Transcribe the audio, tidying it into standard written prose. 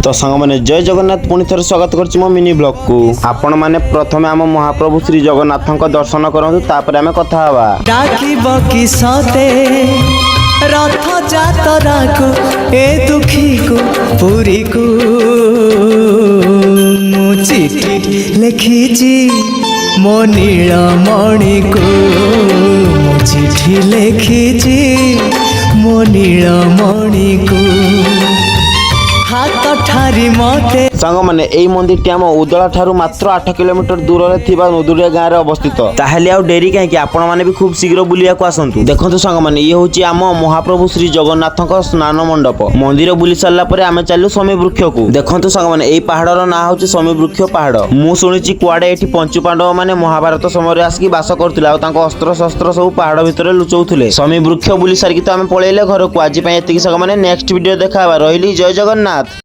तो सांग मैंने जय जगन्नाथ पुणी थे स्वागत कर मिनी ब्लॉग को आपण मैंने प्रथम आम महाप्रभु श्री जगन्नाथ दर्शन करूँ तापर आम कथा हवा डाकी सते रथ जातरा को ए दुखी को पुरी को मु चिठी लिखिची मो नीलमणि को मु चिठी लिखिची मो नीलमणि को हाथ ठारी मते सांग मैंने यही मंदिर टी आम उदला ठारू मात्र 8 किलोमीटर दूर में नुदुरिया गाँव में अवस्थित ताहले आउ डेरी कहीं आपण मैंने भी खूब शीघ्र बुलिया आसतु देखो सांग मैंने ये हूँ आम महाप्रभु श्री जगन्नाथ स्नान मंडप मंदिर बुली सारा पर आम चलू शमी वृक्ष को देखो सांग मैंने यही पहाड़ ना हूँ शमी वृक्ष पहाड़ मु शुणी कुआड़े ये पंचु पांडव मैंने महाभारत समय आसिक बास करते अस्त्र शस्त्र सब पहाड़ भितर लुचाऊे शमी वृक्ष बुली सारिक तो आम पलैले घर को आज सांग मैंने नेक्स्ट वीडियो देखा रही जय जगन्नाथ।